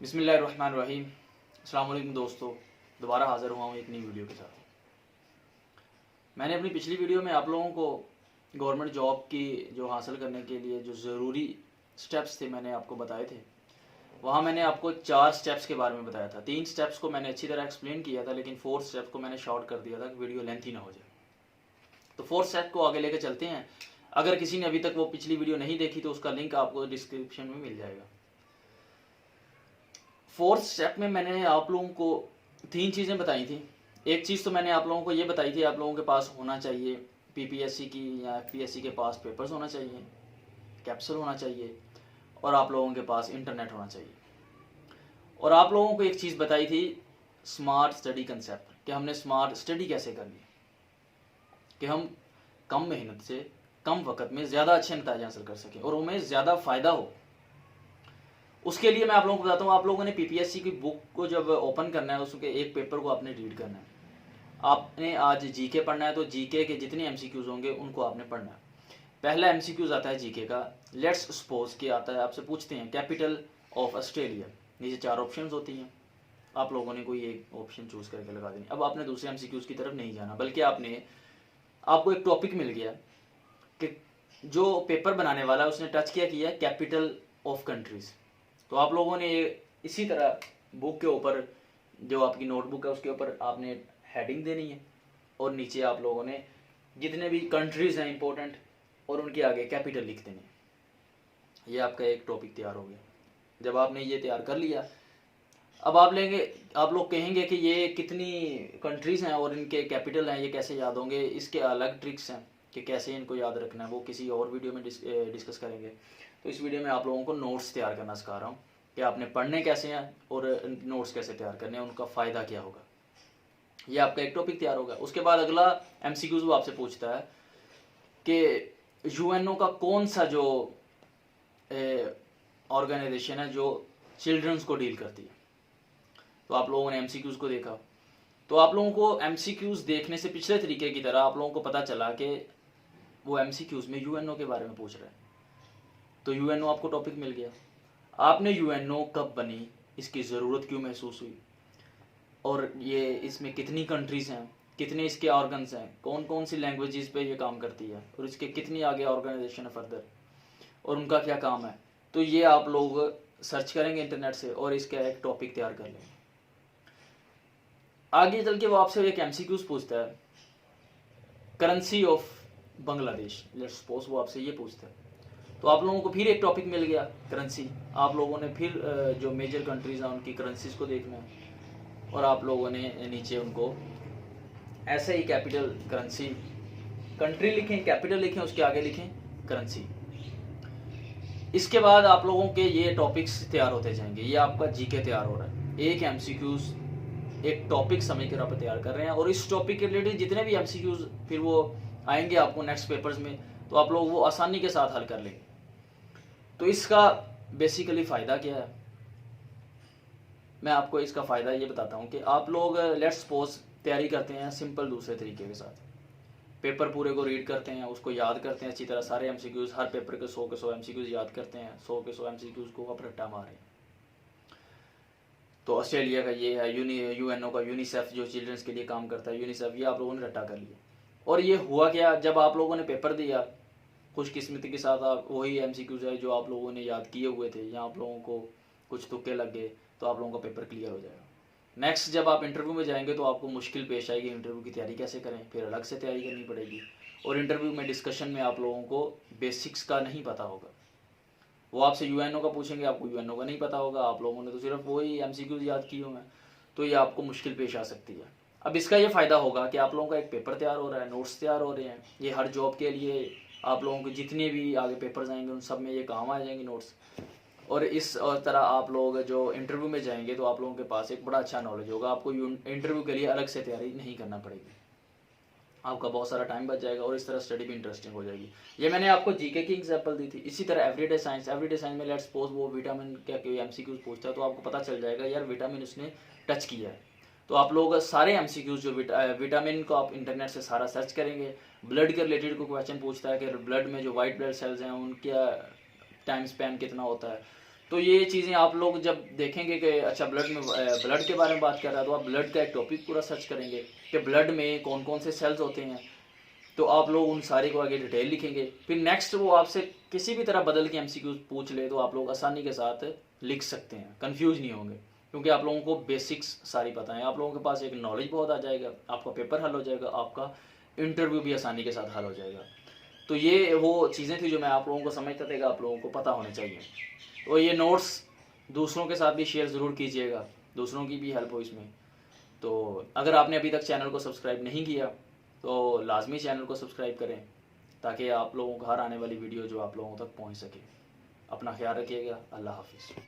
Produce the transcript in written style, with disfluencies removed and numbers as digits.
बिस्मिल्लाहिर्रहमानिर्रहीम। अस्सलाम वालेकुम दोस्तों, दोबारा हाज़िर हुआ हूँ एक नई वीडियो के साथ। मैंने अपनी पिछली वीडियो में आप लोगों को गवर्नमेंट जॉब की जो हासिल करने के लिए जो ज़रूरी स्टेप्स थे मैंने आपको बताए थे। वहाँ मैंने आपको 4 स्टेप्स के बारे में बताया था। 3 स्टेप्स को मैंने अच्छी तरह एक्सप्लेन किया था, लेकिन 4th स्टेप को मैंने शॉर्ट कर दिया था कि वीडियो लेंथी ना हो जाए। तो 4th स्टेप को आगे लेकर चलते हैं। अगर किसी ने अभी तक वो पिछली वीडियो नहीं देखी तो उसका लिंक आपको डिस्क्रिप्शन में मिल जाएगा। 4th स्टेप में मैंने आप लोगों को 3 चीज़ें बताई थी। एक चीज़ तो मैंने आप लोगों को ये बताई थी, आप लोगों के पास होना चाहिए पीपीएससी की या एफपीएससी के पास पेपर्स होना चाहिए, कैप्सूल होना चाहिए और आप लोगों के पास इंटरनेट होना चाहिए। और आप लोगों को एक चीज़ बताई थी स्मार्ट स्टडी कंसेप्ट, कि हमने स्मार्ट स्टडी कैसे करनी है, कि हम कम मेहनत से कम वक्त में ज़्यादा अच्छे नतीजे हासिल कर सकें और उनमें ज़्यादा फ़ायदा हो। उसके लिए मैं आप लोगों को बताता हूँ, आप लोगों ने पीपीएससी की बुक को जब ओपन करना है, उसके एक पेपर को आपने रीड करना है। आपने आज जीके पढ़ना है तो जीके के जितने एमसीक्यूज होंगे उनको आपने पढ़ना है। पहला एमसीक्यूज आता है जीके का, लेट्स सपोज कि आता है, आपसे पूछते हैं कैपिटल ऑफ ऑस्ट्रेलिया। नीचे 4 ऑप्शंस होती हैं, आप लोगों ने कोई एक ऑप्शन चूज करके लगा देनी। अब आपने दूसरे एमसीक्यूज की तरफ नहीं जाना, बल्कि आपको एक टॉपिक मिल गया कि जो पेपर बनाने वाला है उसने टच किया कैपिटल ऑफ कंट्रीज। तो आप लोगों ने इसी तरह बुक के ऊपर, जो आपकी नोटबुक है उसके ऊपर आपने हेडिंग देनी है और नीचे आप लोगों ने जितने भी कंट्रीज़ हैं इंपॉर्टेंट और उनके आगे कैपिटल लिख देने। ये आपका एक टॉपिक तैयार हो गया। जब आपने ये तैयार कर लिया, अब आप लोग कहेंगे कि ये कितनी कंट्रीज़ हैं और इनके कैपिटल हैं, ये कैसे याद होंगे। इसके अलग ट्रिक्स हैं कि कैसे इनको याद रखना है, वो किसी और वीडियो में डिस्कस करेंगे। तो इस वीडियो में आप लोगों को नोट्स तैयार करना सिखा रहा हूँ कि आपने पढ़ने कैसे हैं और नोट्स कैसे तैयार करने हैं, उनका फ़ायदा क्या होगा। ये आपका एक टॉपिक तैयार होगा। उसके बाद अगला एमसीक्यूज वो आपसे पूछता है कि यूएनओ का कौन सा जो ऑर्गेनाइजेशन है जो चिल्ड्रंस को डील करती है। तो आप लोगों ने एमसीक्यूज को देखा, तो आप लोगों को एमसीक्यूज देखने से पिछले तरीके की तरह आप लोगों को पता चला कि वो एमसीक्यूज में यूएनओ के बारे में पूछ रहा है। तो यूएनओ आपको टॉपिक मिल गया। आपने यूएनओ कब बनी, इसकी ज़रूरत क्यों महसूस हुई, और ये इसमें कितनी कंट्रीज़ हैं, कितने इसके ऑर्गन्स हैं, कौन कौन सी लैंग्वेजेस पे ये काम करती है और इसके कितनी आगे ऑर्गेनाइजेशन है फर्दर और उनका क्या काम है। तो ये आप लोग सर्च करेंगे इंटरनेट से और इसका एक टॉपिक तैयार कर लेंगे। आगे चल के वो आपसे एक एमसीक्यूज पूछता है, currency of Bangladesh, let's suppose वो आपसे ये पूछता है। तो आप लोगों को फिर एक टॉपिक मिल गया करेंसी। आप लोगों ने फिर जो मेजर कंट्रीज हैं उनकी करेंसीज को देखना है और आप लोगों ने नीचे उनको ऐसे ही कैपिटल करेंसी, कंट्री लिखें, कैपिटल लिखें, उसके आगे लिखें करेंसी। इसके बाद आप लोगों के ये टॉपिक्स तैयार होते जाएंगे। ये आपका जीके तैयार हो रहा है। एक एमसीक्यूज एक टॉपिक समझ कर आप तैयार कर रहे हैं और इस टॉपिक के रिलेटेड जितने भी एमसीक्यूज फिर वो आएंगे आपको नेक्स्ट पेपर्स में, तो आप लोग वो आसानी के साथ हल कर लेंगे। तो इसका बेसिकली फ़ायदा क्या है, मैं आपको इसका फ़ायदा ये बताता हूँ कि आप लोग लेट्स सपोज तैयारी करते हैं सिंपल दूसरे तरीके के साथ। पेपर पूरे को रीड करते हैं, उसको याद करते हैं अच्छी तरह, सारे एमसीक्यूज, हर पेपर के 100 के 100 एमसीक्यूज याद करते हैं, 100 के 100 एमसीक्यूज को आप रट्टा मारें। तो ऑस्ट्रेलिया का ये है, यूएनओ का, यूनिसेफ जो चिल्ड्रंस के लिए काम करता है, यूनिसेफ, ये आप लोगों ने रट्टा कर लिया। और ये हुआ क्या, जब आप लोगों ने पेपर दिया खुशकिस्मती के साथ आप वही एमसीक्यूज है जो आप लोगों ने याद किए हुए थे, या आप लोगों को कुछ तुक्के लग गए, तो आप लोगों का पेपर क्लियर हो जाएगा। नेक्स्ट जब आप इंटरव्यू में जाएंगे तो आपको मुश्किल पेश आएगी, इंटरव्यू की तैयारी कैसे करें, फिर अलग से तैयारी करनी पड़ेगी। और इंटरव्यू में डिस्कशन में आप लोगों को बेसिक्स का नहीं पता होगा। वो आपसे यूएनओ का पूछेंगे, आपको यूएनओ का नहीं पता होगा, आप लोगों ने तो सिर्फ वही एमसीक्यूज याद किए हुए हैं, तो ये आपको मुश्किल पेश आ सकती है। अब इसका ये फ़ायदा होगा कि आप लोगों का एक पेपर तैयार हो रहा है, नोट्स तैयार हो रहे हैं। ये हर जॉब के लिए आप लोगों को जितने भी आगे पेपर्स आएंगे उन सब में ये काम आ जाएंगे नोट्स। और इस तरह आप लोग जो इंटरव्यू में जाएंगे तो आप लोगों के पास एक बड़ा अच्छा नॉलेज होगा। आपको इंटरव्यू के लिए अलग से तैयारी नहीं करना पड़ेगी, आपका बहुत सारा टाइम बच जाएगा और इस तरह स्टडी भी इंटरेस्टिंग हो जाएगी। ये मैंने आपको जीके की एग्जांपल दी थी। इसी तरह एवरीडे साइंस में लेट्स सपोज वो विटामिन क्या कोई एमसीक्यूज पूछता है तो आपको पता चल जाएगा यार विटामिन उसने टच किया है। तो आप लोग सारे एमसीक्यूज जो विटामिन को आप इंटरनेट से सारा सर्च करेंगे। ब्लड के रिलेटेड कोई क्वेश्चन पूछता है कि ब्लड में जो वाइट ब्लड सेल्स हैं उनका टाइम स्पैन कितना होता है, तो ये चीज़ें आप लोग जब देखेंगे कि अच्छा ब्लड के बारे में बात कर रहा है, तो आप ब्लड का एक टॉपिक पूरा सर्च करेंगे कि ब्लड में कौन कौन से सेल्स होते हैं, तो आप लोग उन सारे को आगे डिटेल लिखेंगे। फिर नेक्स्ट वो आपसे किसी भी तरह बदल के एमसीक्यूज पूछ ले तो आप लोग आसानी के साथ लिख सकते हैं, कंफ्यूज नहीं होंगे, क्योंकि आप लोगों को बेसिक्स सारी पता है। आप लोगों के पास एक नॉलेज बहुत आ जाएगा, आपका पेपर हल हो जाएगा, आपका इंटरव्यू भी आसानी के साथ हल हो जाएगा। तो ये वो चीज़ें थी जो मैं आप लोगों को समझता था कि आप लोगों को पता होने चाहिए। तो ये नोट्स दूसरों के साथ भी शेयर ज़रूर कीजिएगा, दूसरों की भी हेल्प हो इसमें। तो अगर आपने अभी तक चैनल को सब्सक्राइब नहीं किया तो लाजमी चैनल को सब्सक्राइब करें, ताकि आप लोगों को हर आने वाली वीडियो जो आप लोगों तक पहुंच सके। अपना ख्याल रखिएगा। अल्लाह हाफिज़।